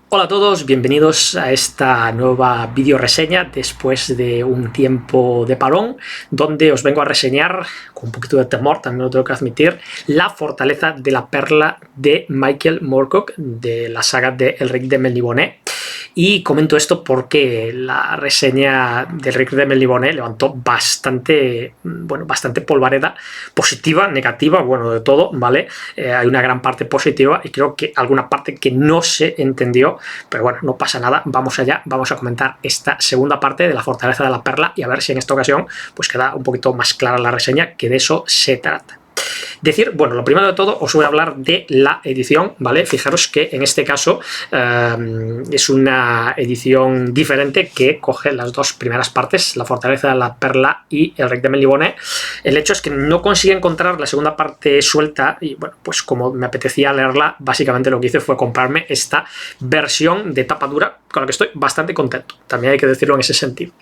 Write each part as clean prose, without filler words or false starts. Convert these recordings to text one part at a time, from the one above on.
Hola a todos, bienvenidos a esta nueva video reseña después de un tiempo de parón, donde os vengo a reseñar, con un poquito de temor, también lo tengo que admitir, La Fortaleza de la Perla de Michael Moorcock, de la saga de Elric de Melniboné. Y comento esto porque la reseña de Elric de Melniboné levantó bastante polvareda, positiva, negativa, bueno, de todo, ¿vale? Hay una gran parte positiva y creo que alguna parte que no se entendió, pero bueno, no pasa nada, vamos allá, vamos a comentar esta segunda parte de La Fortaleza de la Perla y a ver si en esta ocasión pues queda un poquito más clara la reseña, que de eso se trata. Decir, bueno, lo primero de todo os voy a hablar de la edición, ¿vale? Fijaros que en este caso es una edición diferente que coge las dos primeras partes, La Fortaleza de la Perla y Elric de Melniboné. El hecho es que no conseguí encontrar la segunda parte suelta y bueno, pues como me apetecía leerla, básicamente lo que hice fue comprarme esta versión de tapa dura, con la que estoy bastante contento, también hay que decirlo en ese sentido.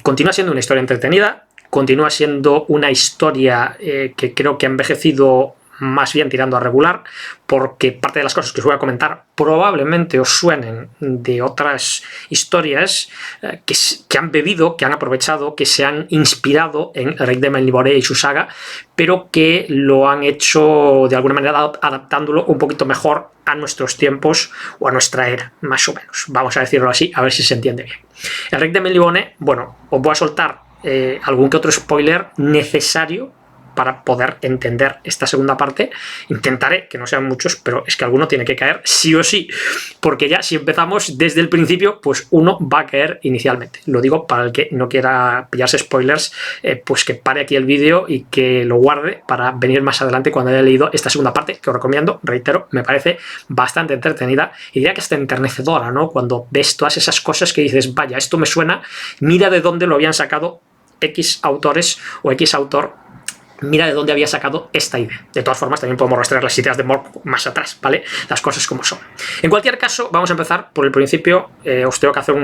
Continúa siendo una historia entretenida, continúa siendo una historia que creo que ha envejecido más bien tirando a regular, porque parte de las cosas que os voy a comentar probablemente os suenen de otras historias que han bebido, que han aprovechado, que se han inspirado en Elric de Melniboné y su saga, pero que lo han hecho de alguna manera adaptándolo un poquito mejor a nuestros tiempos o a nuestra era, más o menos. Vamos a decirlo así, a ver si se entiende bien. Elric de Melniboné, bueno, os voy a soltar algún que otro spoiler necesario para poder entender esta segunda parte. Intentaré que no sean muchos, pero es que alguno tiene que caer sí o sí, porque ya si empezamos desde el principio, pues uno va a caer inicialmente. Lo digo para el que no quiera pillarse spoilers, pues que pare aquí el vídeo y que lo guarde para venir más adelante cuando haya leído esta segunda parte, que os recomiendo, reitero, me parece bastante entretenida y diría que está enternecedora, ¿no? Cuando ves todas esas cosas que dices, vaya, esto me suena, mira de dónde lo habían sacado X autores o X autor, mira de dónde había sacado esta idea. De todas formas, también podemos rastrear las ideas de Moorcock más atrás, ¿vale? Las cosas como son. En cualquier caso, vamos a empezar por el principio. Os tengo que hacer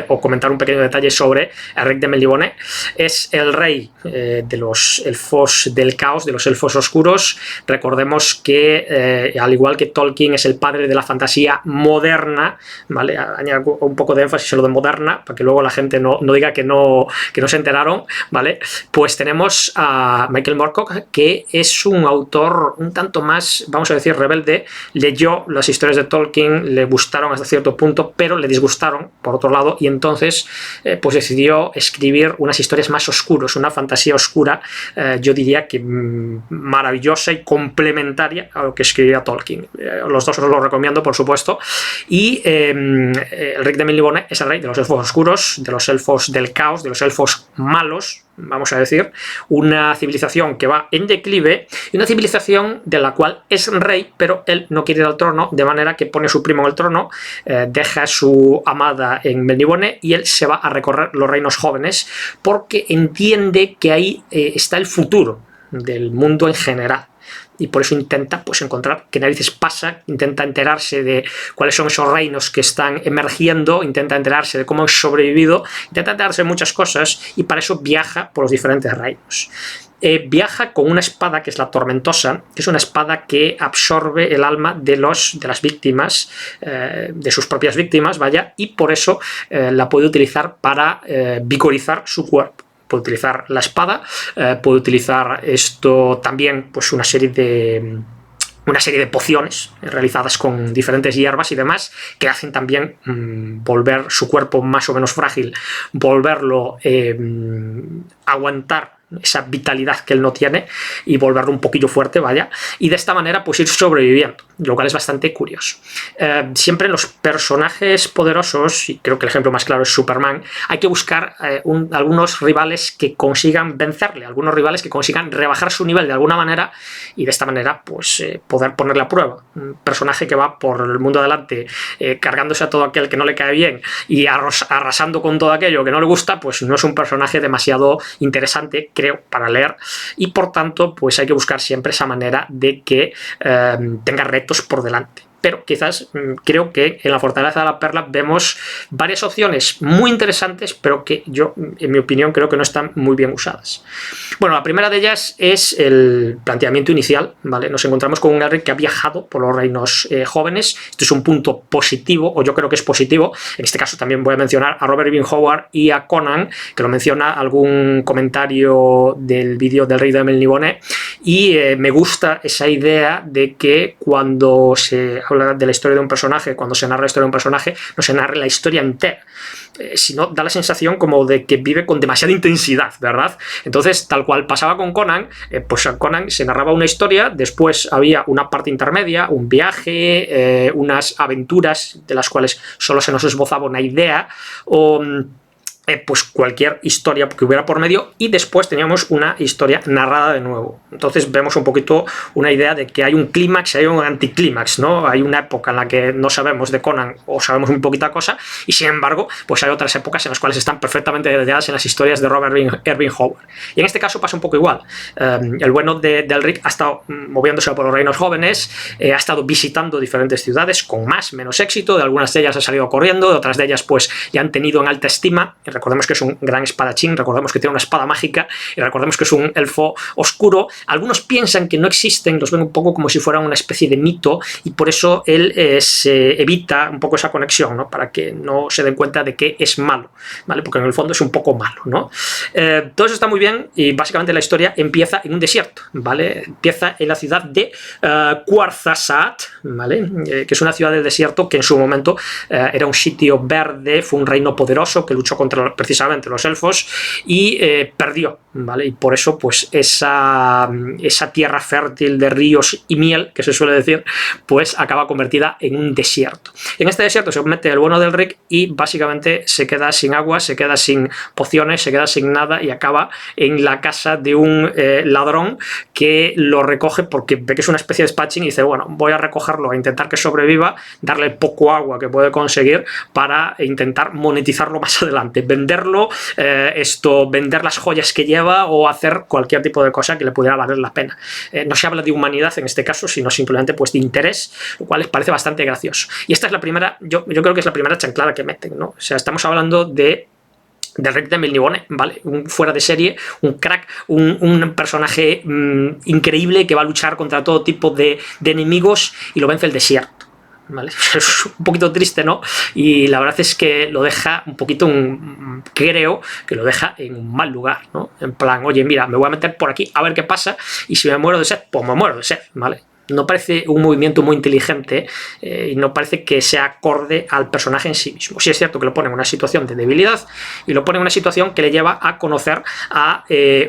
o comentar un pequeño detalle sobre Elric de Melniboné. Es el rey de los elfos del caos, de los elfos oscuros. Recordemos que, al igual que Tolkien, es el padre de la fantasía moderna, ¿vale? Añado un poco de énfasis en lo de moderna, para que luego la gente no diga que no se enteraron, ¿vale? Pues tenemos a Michael Moorcock, que es un autor un tanto más, vamos a decir, rebelde. Leyó las historias de Tolkien, le gustaron hasta cierto punto, pero le disgustaron, por otro lado, y entonces pues decidió escribir unas historias más oscuras, una fantasía oscura, yo diría que maravillosa y complementaria a lo que escribía Tolkien. Los dos os lo recomiendo, por supuesto. Y Elric de Melniboné es el rey de los elfos oscuros, de los elfos del caos, de los elfos malos, vamos a decir, una civilización que va en declive y una civilización de la cual es rey, pero él no quiere ir al trono, de manera que pone a su primo en el trono, deja a su amada en Melniboné y él se va a recorrer los reinos jóvenes porque entiende que ahí está el futuro del mundo en general. Y por eso intenta pues encontrar qué narices pasa, intenta enterarse de cuáles son esos reinos que están emergiendo, intenta enterarse de cómo han sobrevivido, intenta enterarse de muchas cosas y para eso viaja por los diferentes reinos. Viaja con una espada que es la Tormentosa, que es una espada que absorbe el alma de las víctimas, de sus propias víctimas, vaya, y por eso la puede utilizar para vigorizar su cuerpo. Puede utilizar la espada, puede utilizar esto también, pues una serie de pociones realizadas con diferentes hierbas y demás, que hacen también volver su cuerpo más o menos frágil, volverlo aguantar esa vitalidad que él no tiene y volverlo un poquillo fuerte, vaya, y de esta manera pues ir sobreviviendo, lo cual es bastante curioso. Siempre en los personajes poderosos, y creo que el ejemplo más claro es Superman, hay que buscar algunos rivales que consigan vencerle, algunos rivales que consigan rebajar su nivel de alguna manera y de esta manera pues poder ponerle a prueba. Un personaje que va por el mundo adelante cargándose a todo aquel que no le cae bien y arrasando con todo aquello que no le gusta, pues no es un personaje demasiado interesante, creo, para leer, y por tanto pues hay que buscar siempre esa manera de que tenga retos por delante. pero quizás creo que en la Fortaleza de la Perla vemos varias opciones muy interesantes, pero que yo, en mi opinión, creo que no están muy bien usadas. Bueno, la primera de ellas es el planteamiento inicial, ¿vale? Nos encontramos con un Elric que ha viajado por los reinos jóvenes. Esto es un punto positivo, o yo creo que es positivo. En este caso también voy a mencionar a Robert Irving Howard y a Conan, que lo menciona algún comentario del vídeo del Rey de Melniboné, y me gusta esa idea de que cuando se habla de la historia de un personaje, cuando se narra la historia de un personaje, no se narra la historia entera, sino da la sensación como de que vive con demasiada intensidad, ¿verdad? Entonces, tal cual pasaba con Conan, pues a Conan se narraba una historia, después había una parte intermedia, un viaje, unas aventuras de las cuales solo se nos esbozaba una idea, o pues cualquier historia que hubiera por medio, y después teníamos una historia narrada de nuevo. Entonces vemos un poquito una idea de que hay un clímax y hay un anticlímax, ¿no? Hay una época en la que no sabemos de Conan o sabemos muy poquita cosa, y sin embargo pues hay otras épocas en las cuales están perfectamente detalladas en las historias de Robert Irving Howard. Y en este caso pasa un poco igual. El bueno de Elric ha estado moviéndose por los reinos jóvenes, ha estado visitando diferentes ciudades con más menos éxito, de algunas de ellas ha salido corriendo, de otras de ellas pues le han tenido en alta estima. Recordemos que es un gran espadachín, recordemos que tiene una espada mágica, y recordemos que es un elfo oscuro. Algunos piensan que no existen, los ven un poco como si fueran una especie de mito, y por eso él se evita un poco esa conexión, ¿no? Para que no se den cuenta de que es malo, ¿vale? Porque en el fondo es un poco malo, ¿no? Todo eso está muy bien, y básicamente la historia empieza en un desierto, ¿vale? Empieza en la ciudad de Cuarthasat, ¿vale? Que es una ciudad del desierto que en su momento era un sitio verde, fue un reino poderoso que luchó contra precisamente los elfos y perdió, ¿vale? Y por eso pues esa tierra fértil de ríos y miel, que se suele decir, pues acaba convertida en un desierto. En este desierto se mete el bueno del Elric y básicamente se queda sin agua, se queda sin pociones, se queda sin nada, y acaba en la casa de un ladrón que lo recoge porque ve que es una especie de espadachín y dice, bueno, voy a recogerlo, a intentar que sobreviva, darle poco agua que puede conseguir para intentar monetizarlo más adelante, venderlo, vender las joyas que lleva o hacer cualquier tipo de cosa que le pudiera valer la pena. No se habla de humanidad en este caso, sino simplemente pues de interés, lo cual les parece bastante gracioso. Y esta es la primera, yo creo que es la primera chanclada que meten, ¿no? O sea, estamos hablando del Rey de Melniboné, ¿vale? Un fuera de serie, un crack, un personaje increíble que va a luchar contra todo tipo de enemigos y lo vence el desierto, ¿vale? Es un poquito triste, ¿no? Y la verdad es que lo deja un poquito, creo que lo deja en un mal lugar, ¿no? En plan, oye, mira, me voy a meter por aquí a ver qué pasa, y si me muero de sed, pues me muero de sed, ¿vale? No parece un movimiento muy inteligente y no parece que sea acorde al personaje en sí mismo. Sí es cierto que lo pone en una situación de debilidad y lo pone en una situación que le lleva a conocer a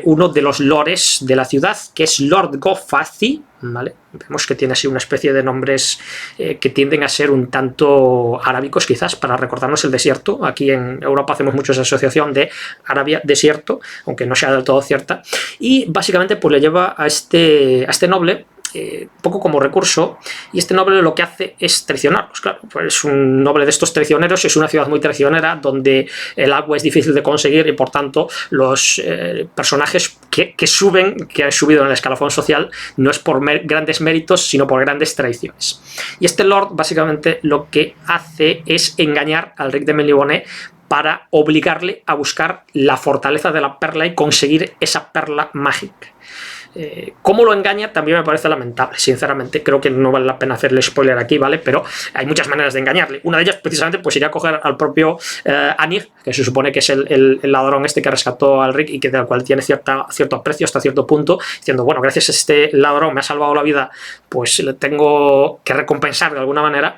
uno de los lores de la ciudad, que es Lord Gofasi, ¿vale? Vemos que tiene así una especie de nombres que tienden a ser un tanto arábicos, quizás, para recordarnos el desierto. Aquí en Europa hacemos mucho esa asociación de Arabia-desierto, aunque no sea del todo cierta. Y básicamente pues le lleva a este noble un poco como recurso, y este noble lo que hace es traicionarlos. Claro, pues es un noble de estos traicioneros, es una ciudad muy traicionera donde el agua es difícil de conseguir, y por tanto los personajes que han subido en el escalafón social, no es por grandes méritos, sino por grandes traiciones. Y este lord básicamente lo que hace es engañar al Rick de Melniboné para obligarle a buscar la fortaleza de la perla y conseguir esa perla mágica. Cómo lo engaña también me parece lamentable, sinceramente. Creo que no vale la pena hacerle spoiler aquí, ¿vale? Pero hay muchas maneras de engañarle. Una de ellas, precisamente, pues iría a coger al propio Anir, que se supone que es el ladrón este que rescató al Rick y que del cual tiene cierto aprecio hasta cierto punto, diciendo, bueno, gracias a este ladrón me ha salvado la vida, pues le tengo que recompensar de alguna manera,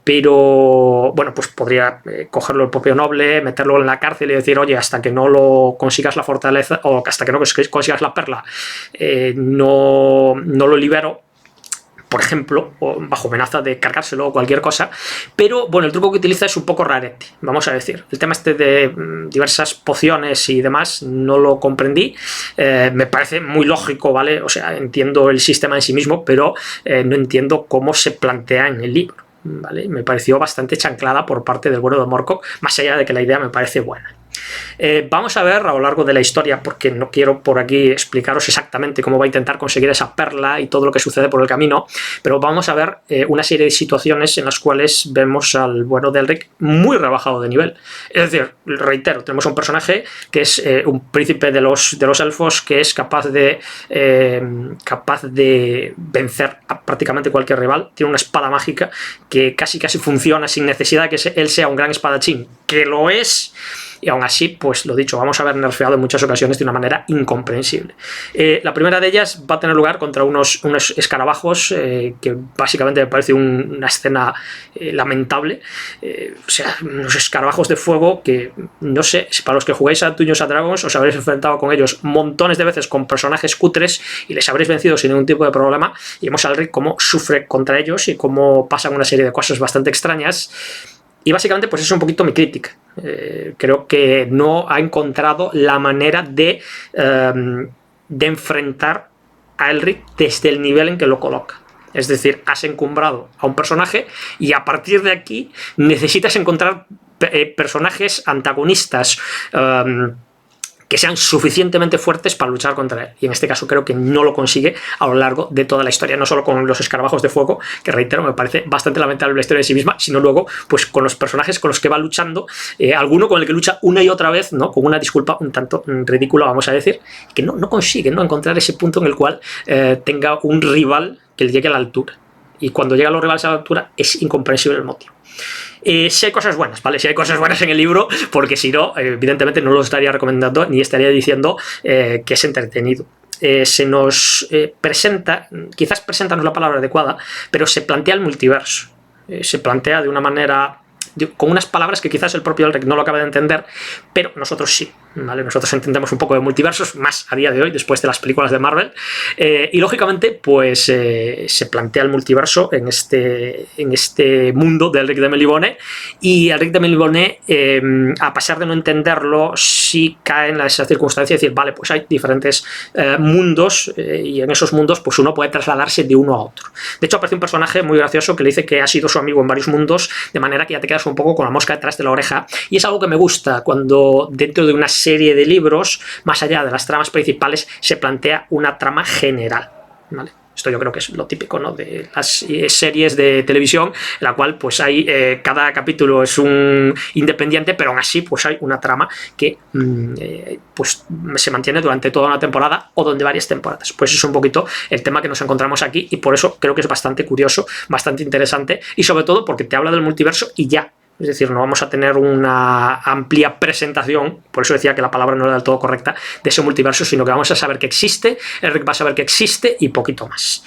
pero bueno, pues podría cogerlo el propio noble, meterlo en la cárcel y decir, oye, hasta que no lo consigas la fortaleza, o hasta que no consigas la perla, no lo libero, por ejemplo, o bajo amenaza de cargárselo o cualquier cosa. Pero bueno, el truco que utiliza es un poco rarete, vamos a decir. El tema este de diversas pociones y demás no lo comprendí, me parece muy lógico, ¿vale? O sea, entiendo el sistema en sí mismo, pero no entiendo cómo se plantea en el libro, ¿vale? Me pareció bastante chanclada por parte del bueno de Moorcock, más allá de que la idea me parece buena. Vamos a ver a lo largo de la historia, porque no quiero por aquí explicaros exactamente cómo va a intentar conseguir esa perla y todo lo que sucede por el camino, pero vamos a ver una serie de situaciones en las cuales vemos al bueno de Elric muy rebajado de nivel. Es decir, reitero, tenemos un personaje que es un príncipe de los elfos que es capaz de vencer a prácticamente cualquier rival. Tiene una espada mágica que casi funciona sin necesidad de que él sea un gran espadachín, que lo es, y aún así, pues lo dicho, vamos a ver nerfeado en muchas ocasiones de una manera incomprensible. La primera de ellas va a tener lugar contra unos escarabajos, que básicamente me parece una escena lamentable. O sea, unos escarabajos de fuego que, no sé, para los que jugáis a Dungeons & Dragons os habréis enfrentado con ellos montones de veces con personajes cutres y les habréis vencido sin ningún tipo de problema, y vemos a Elric cómo sufre contra ellos y cómo pasan una serie de cosas bastante extrañas. Y básicamente pues es un poquito mi crítica. Creo que no ha encontrado la manera de enfrentar a Elric desde el nivel en que lo coloca. Es decir, has encumbrado a un personaje y a partir de aquí necesitas encontrar personajes antagonistas que sean suficientemente fuertes para luchar contra él. Y en este caso creo que no lo consigue a lo largo de toda la historia, no solo con los escarabajos de fuego, que reitero, me parece bastante lamentable la historia en sí misma, sino luego pues con los personajes con los que va luchando, alguno con el que lucha una y otra vez, ¿no? Con una disculpa un tanto ridícula, vamos a decir, que no consigue, ¿no?, encontrar ese punto en el cual tenga un rival que le llegue a la altura. Y cuando llegan los rivales a la altura es incomprensible el motivo. Si hay cosas buenas, ¿vale? Si hay cosas buenas en el libro, porque si no, evidentemente no lo estaría recomendando ni estaría diciendo que es entretenido. Se nos presenta, quizás presenta no es la palabra adecuada, pero se plantea el multiverso. Se plantea de una manera, con unas palabras que quizás el propio Elric no lo acaba de entender, pero nosotros sí, ¿vale? Nosotros entendemos un poco de multiversos, más a día de hoy, después de las películas de Marvel, y lógicamente pues se plantea el multiverso en este mundo de Elric de Melibone, y Elric de Melibone, a pesar de no entenderlo, sí cae en esa circunstancia de decir, vale, pues hay diferentes mundos, y en esos mundos pues uno puede trasladarse de uno a otro. De hecho aparece un personaje muy gracioso que le dice que ha sido su amigo en varios mundos, de manera que ya te quedas un poco con la mosca detrás de la oreja, y es algo que me gusta cuando dentro de una serie de libros, más allá de las tramas principales, se plantea una trama general, ¿vale? Esto yo creo que es lo típico, ¿no?, de las series de televisión, en la cual pues hay cada capítulo es un independiente, pero aún así pues hay una trama que pues se mantiene durante toda una temporada o donde varias temporadas. Pues es un poquito el tema que nos encontramos aquí, y por eso creo que es bastante curioso, bastante interesante, y sobre todo porque te habla del multiverso y ya. Es decir, no vamos a tener una amplia presentación, por eso decía que la palabra no era del todo correcta, de ese multiverso, sino que vamos a saber que existe, Elric va a saber que existe y poquito más.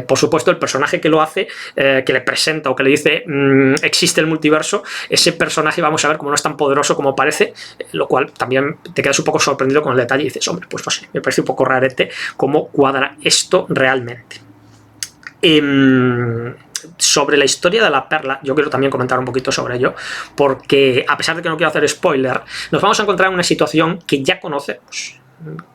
Por supuesto, el personaje que lo hace, que le presenta o que le dice existe el multiverso, ese personaje vamos a ver cómo no es tan poderoso como parece, lo cual también te quedas un poco sorprendido con el detalle y dices, hombre, pues no sé, me parece un poco rarete cómo cuadra esto realmente. Sobre la historia de la perla, yo quiero también comentar un poquito sobre ello, porque a pesar de que no quiero hacer spoiler, nos vamos a encontrar en una situación que ya conocemos.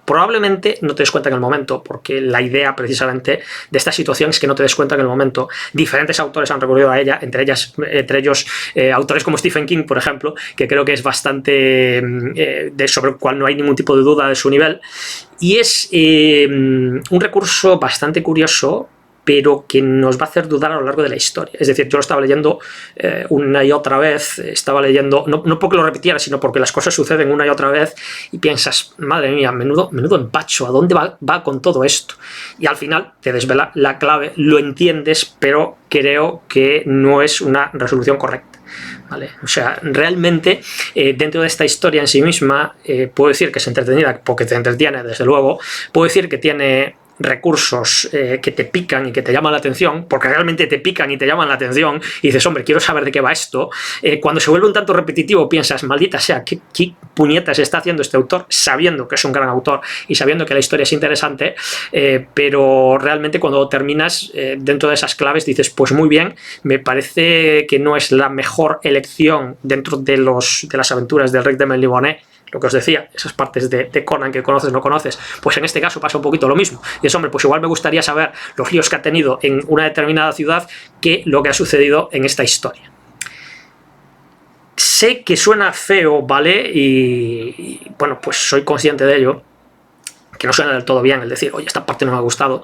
Probablemente no te des cuenta en el momento, porque la idea precisamente de esta situación es que no te des cuenta en el momento. Diferentes autores han recurrido a ella, entre ellos autores como Stephen King, por ejemplo, que creo que es bastante sobre el cual no hay ningún tipo de duda de su nivel, y es un recurso bastante curioso, pero que nos va a hacer dudar a lo largo de la historia. Es decir, yo lo estaba leyendo una y otra vez, estaba leyendo, no porque lo repitiera, sino porque las cosas suceden una y otra vez, y piensas, madre mía, menudo empacho, ¿a dónde va con todo esto? Y al final te desvela la clave, lo entiendes, pero creo que no es una resolución correcta. ¿Vale? O sea, realmente dentro de esta historia en sí misma puedo decir que es entretenida, porque te entretiene, desde luego. Puedo decir que tiene recursos que te pican y que te llaman la atención, porque realmente te pican y te llaman la atención, y dices, hombre, quiero saber de qué va esto. Cuando se vuelve un tanto repetitivo piensas, maldita sea, ¿qué puñetas está haciendo este autor? Sabiendo que es un gran autor y sabiendo que la historia es interesante, pero realmente cuando terminas dentro de esas claves dices, pues muy bien, me parece que no es la mejor elección dentro de las aventuras del Elric de Melibone. Lo que os decía, esas partes de Conan que conoces, no conoces, pues en este caso pasa un poquito lo mismo. Y es, hombre, pues igual me gustaría saber los líos que ha tenido en una determinada ciudad que lo que ha sucedido en esta historia. sé que suena feo, ¿vale? Y bueno, pues soy consciente de ello, que no suena del todo bien el decir, oye, esta parte no me ha gustado.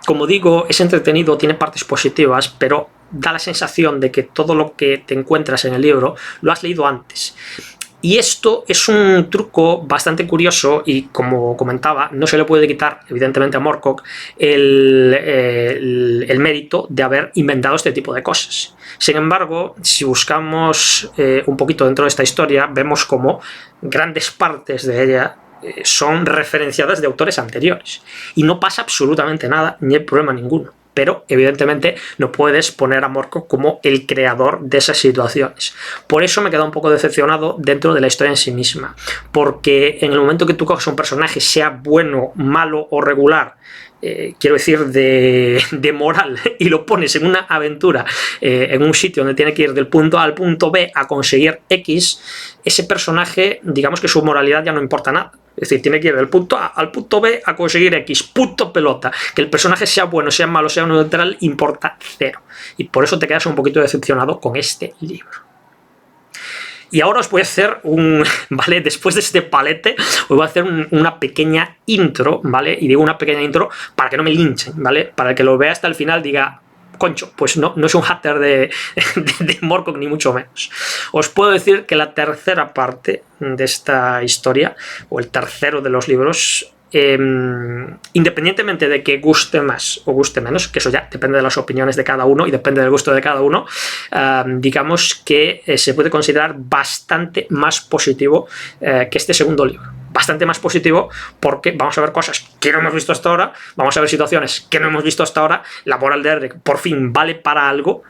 Como digo, es entretenido, tiene partes positivas, pero da la sensación de que todo lo que te encuentras en el libro lo has leído antes. Y esto es un truco bastante curioso y, como comentaba, no se le puede quitar, evidentemente, a Moorcock el mérito de haber inventado este tipo de cosas. Sin embargo, si buscamos un poquito dentro de esta historia, vemos como grandes partes de ella son referenciadas de autores anteriores. Y no pasa absolutamente nada, ni hay problema ninguno. Pero evidentemente no puedes poner a Moorcock como el creador de esas situaciones. Por eso me he quedado un poco decepcionado dentro de la historia en sí misma, porque en el momento que tú coges un personaje, sea bueno, malo o regular, quiero decir de moral, y lo pones en una aventura, en un sitio donde tiene que ir del punto A al punto B a conseguir X, ese personaje, digamos que su moralidad ya no importa nada. Es decir, tiene que ir del punto A al punto B a conseguir X, punto pelota. Que el personaje sea bueno, sea malo, sea neutral, importa cero. Y por eso te quedas un poquito decepcionado con este libro. Y ahora os voy a hacer ¿vale? Después de este palete, os voy a hacer una pequeña intro, ¿vale? Y digo una pequeña intro para que no me linchen, ¿vale? Para el que lo vea hasta el final diga, concho, pues no es un hater de Moorcock, ni mucho menos. Os puedo decir que la tercera parte de esta historia, o el tercero de los libros, independientemente de que guste más o guste menos, que eso ya depende de las opiniones de cada uno y depende del gusto de cada uno, digamos que se puede considerar bastante más positivo que este segundo libro. Bastante más positivo, porque vamos a ver cosas que no hemos visto hasta ahora, vamos a ver situaciones que no hemos visto hasta ahora, la moral de Eric por fin vale para algo,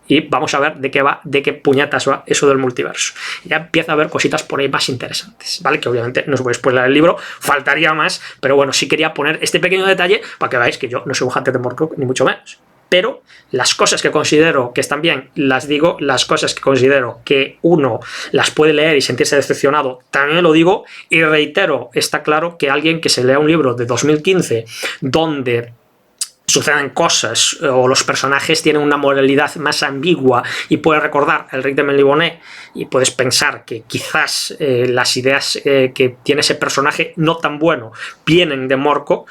y vamos a ver de qué va, de qué puñetas va eso del multiverso. Ya empieza a haber cositas por ahí más interesantes, ¿vale? Que obviamente no os voy a spoiler el libro, faltaría más, pero bueno, sí quería poner este pequeño detalle para que veáis que yo no soy un hater de Moorcock, ni mucho menos. Pero las cosas que considero que están bien, las digo, las cosas que considero que uno las puede leer y sentirse decepcionado, también lo digo, y reitero, está claro que alguien que se lea un libro de 2015 donde suceden cosas o los personajes tienen una moralidad más ambigua y puedes recordar el Rick de Melibone y puedes pensar que quizás las ideas que tiene ese personaje no tan bueno vienen de Moorcock,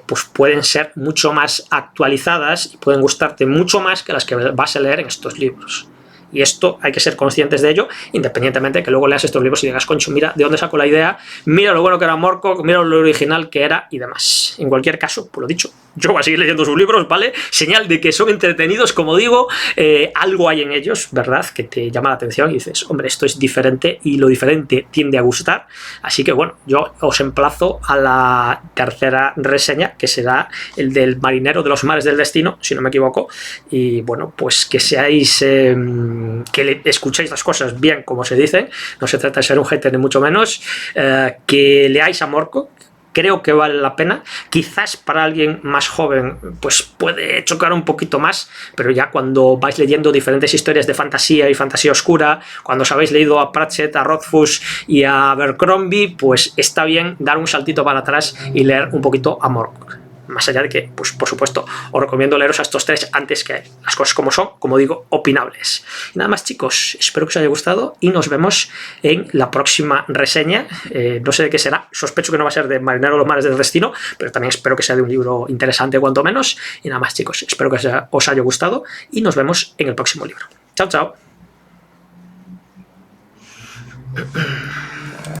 pues pueden ser mucho más actualizadas y pueden gustarte mucho más que las que vas a leer en estos libros. Y esto hay que ser conscientes de ello, independientemente de que luego leas estos libros y digas, concho, mira de dónde sacó la idea, mira lo bueno que era Moorcock, mira lo original que era y demás. En cualquier caso, por lo dicho, yo voy a seguir leyendo sus libros, ¿vale? Señal de que son entretenidos, como digo, algo hay en ellos, ¿verdad? Que te llama la atención y dices, hombre, esto es diferente y lo diferente tiende a gustar. Así que bueno, yo os emplazo a la tercera reseña, que será el del marinero de los mares del destino, si no me equivoco. Y bueno, pues que seáis... que escuchéis las cosas bien como se dicen, no se trata de ser un hater ni mucho menos, que leáis a Moorcock, creo que vale la pena. Quizás para alguien más joven pues puede chocar un poquito más, pero ya cuando vais leyendo diferentes historias de fantasía y fantasía oscura, cuando os habéis leído a Pratchett, a Rothfuss y a Abercrombie, pues está bien dar un saltito para atrás y leer un poquito a Moorcock. Más allá de que, pues por supuesto, os recomiendo leeros a estos tres antes, que las cosas como son, como digo, opinables. Y nada más, chicos, espero que os haya gustado y nos vemos en la próxima reseña. No sé de qué será, sospecho que no va a ser de Marinero de los Mares del Destino, pero también espero que sea de un libro interesante cuanto menos. Y nada más, chicos, espero que os haya gustado y nos vemos en el próximo libro. Chao, chao.